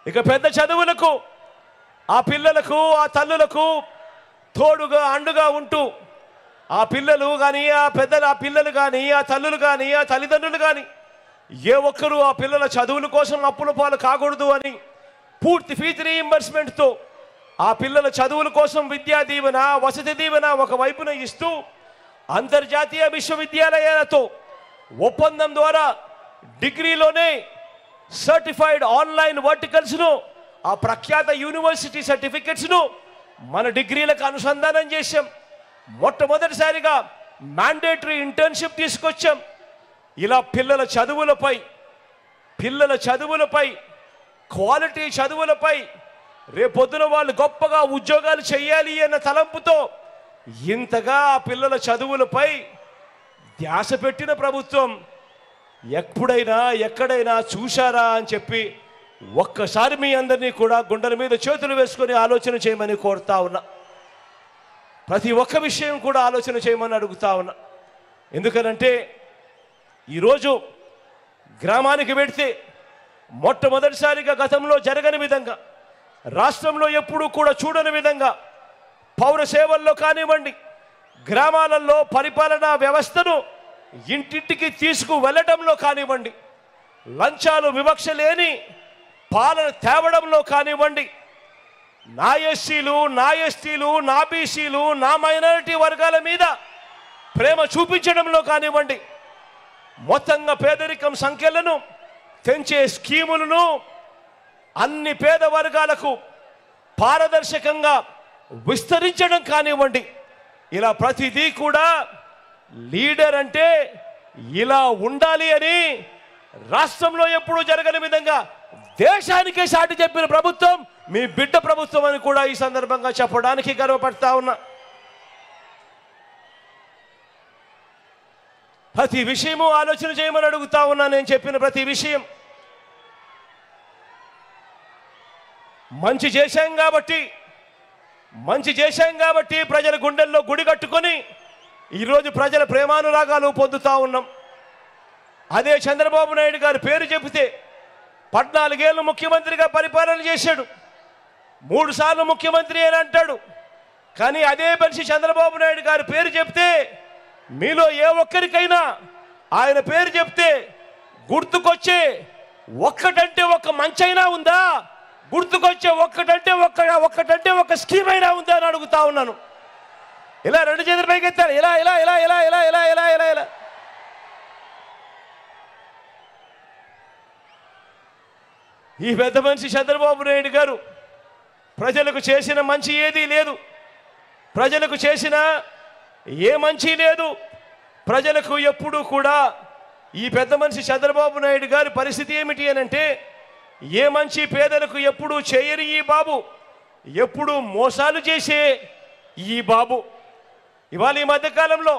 ఇక పెద్ద చదువులకు ఆ పిల్లలకు ఆ తల్లులకు తోడుగా అండుగా ఉంటూ ఆ పిల్లలు కానీ ఆ పిల్లలు కానీ ఆ తల్లులు కానీ ఆ తల్లిదండ్రులు కానీ ఏ ఒక్కరూ ఆ పిల్లల చదువుల కోసం అప్పుల పాలు కాకూడదు అని పూర్తి ఫీజు రీయింబర్స్మెంట్తో ఆ పిల్లల చదువుల కోసం విద్యా దీవెన వసతి దీవెన ఒకవైపున ఇస్తూ అంతర్జాతీయ విశ్వవిద్యాలయాలతో ఒప్పందం ద్వారా డిగ్రీలోనే సర్టిఫైడ్ ఆన్లైన్ వర్టికల్స్ను ఆ ప్రఖ్యాత యూనివర్సిటీ సర్టిఫికెట్స్ను మన డిగ్రీలకు అనుసంధానం చేశాం. మొట్టమొదటిసారిగా మ్యాండేటరీ ఇంటర్న్షిప్ తీసుకొచ్చాం. ఇలా పిల్లల చదువులపై క్వాలిటీ చదువులపై రేపొద్దున వాళ్ళు గొప్పగా ఉద్యోగాలు చేయాలి అన్న తలంపుతో ఇంతగా ఆ పిల్లల చదువులపై ధ్యాస పెట్టిన ప్రభుత్వం ఎప్పుడైనా ఎక్కడైనా చూశారా అని చెప్పి ఒక్కసారి మీ అందరినీ కూడా గుండెల మీద చేతులు వేసుకొని ఆలోచన చేయమని కోరుతా ఉన్నా. ప్రతి ఒక్క విషయం కూడా ఆలోచన చేయమని అడుగుతా ఉన్నా. ఎందుకనంటే ఈరోజు గ్రామానికి వెడితే మొట్టమొదటిసారిగా గతంలో జరగని విధంగా, రాష్ట్రంలో ఎప్పుడూ కూడా చూడని విధంగా పౌర సేవల్లో కానివ్వండి, గ్రామాలలో పరిపాలనా వ్యవస్థను ఇంటింటికి తీసుకువెళ్ళడంలో కానివ్వండి, లంచాలు వివక్ష లేని పాలన తేవడంలో కానివ్వండి, నా ఎస్సీలు నా ఎస్టీలు నా బీసీలు నా మైనారిటీ వర్గాల మీద ప్రేమ చూపించడంలో కానివ్వండి, మొత్తంగా పేదరికం సంఖ్యలను తెంచే స్కీములను అన్ని పేద వర్గాలకు పారదర్శకంగా విస్తరించడం కానివ్వండి, ఇలా ప్రతిదీ కూడా లీడర్ అంటే ఇలా ఉండాలి అని రాష్ట్రంలో ఎప్పుడూ జరగని విధంగా దేశానికే సాటి చెప్పిన ప్రభుత్వం మీ బిడ్డ ప్రభుత్వం అని కూడా ఈ సందర్భంగా చెప్పడానికి గర్వపడతా ఉన్నా. ప్రతి విషయము ఆలోచన చేయమని అడుగుతా ఉన్నా. నేను చెప్పిన ప్రతి విషయం మంచి చేశాం కాబట్టి ప్రజల గుండెల్లో గుడి కట్టుకొని ఈరోజు ప్రజల ప్రేమానురాగాలు పొందుతా ఉన్నాం. అదే చంద్రబాబు నాయుడు గారి పేరు చెబితే 14 ఏళ్ళు ముఖ్యమంత్రిగా పరిపాలన చేశాడు, 3 సార్లు ముఖ్యమంత్రి అని అంటాడు. కానీ అదే మనిషి చంద్రబాబు నాయుడు గారి పేరు చెప్తే మీలో ఏ ఒక్కరికైనా ఆయన పేరు చెప్తే గుర్తుకొచ్చే ఒక్కటంటే ఒక్క మంచైనా ఉందా? గుర్తుకొచ్చే ఒక్కటంటే ఒక్క స్కీమ్ అయినా ఉందా అని అడుగుతా ఉన్నాను. ఇలా 2 చేతుల పైకి ఎత్తారు. ఇలా ఇలా ఇలా ఇలా ఇలా ఇలా ఇలా ఇలా ఇలా ఈ పెద్ద మనిషి చంద్రబాబు నాయుడు గారు ప్రజలకు చేసిన మంచి ఏదీ లేదు, ప్రజలకు చేసిన ఏ మంచి లేదు. ప్రజలకు ఎప్పుడూ కూడా ఈ పెద్ద మనిషి చంద్రబాబు నాయుడు గారి పరిస్థితి ఏమిటి అని అంటే, ఏ మంచి పేదలకు ఎప్పుడూ చేయని ఈ బాబు, ఎప్పుడూ మోసాలు చేసే ఈ బాబు ఇవాళ ఈ మధ్యకాలంలో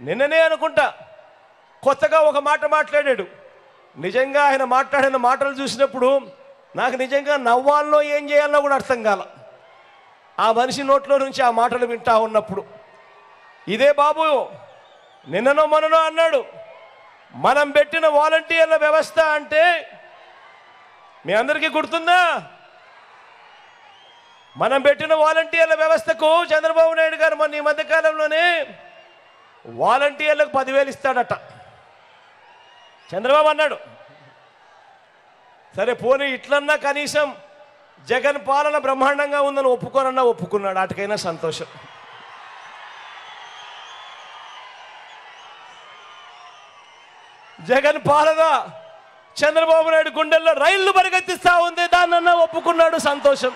నిన్ననే అనుకుంటా కొత్తగా ఒక మాట మాట్లాడాడు. నిజంగా ఆయన మాట్లాడిన మాటలు చూసినప్పుడు నాకు నిజంగా నవ్వాల్లో ఏం చేయాలో కూడా అర్థం కాల. ఆ మనిషి నోట్లో నుంచి ఆ మాటలు వింటా ఉన్నప్పుడు ఇదే బాబు నిన్ననో మొన్ననో అన్నాడు, మనం పెట్టిన వాలంటీర్ల వ్యవస్థ అంటే మీ అందరికీ గుర్తుందా? మనం పెట్టిన వాలంటీర్ల వ్యవస్థకు చంద్రబాబు నాయుడు గారు మొన్న ఈ మధ్యకాలంలోనే వాలంటీర్లకు 10,000 ఇస్తాడట. చంద్రబాబు అన్నాడు, సరే పోనీ ఇట్లన్నా కనీసం జగన్ పాలన బ్రహ్మాండంగా ఉందని ఒప్పుకున్నాడు. వాటికైనా సంతోషం. జగన్ పాలన చంద్రబాబు నాయుడు గుండెల్లో రైళ్లు పరిగెత్తిస్తా ఉంది, దాన్నన్నా ఒప్పుకున్నాడు, సంతోషం.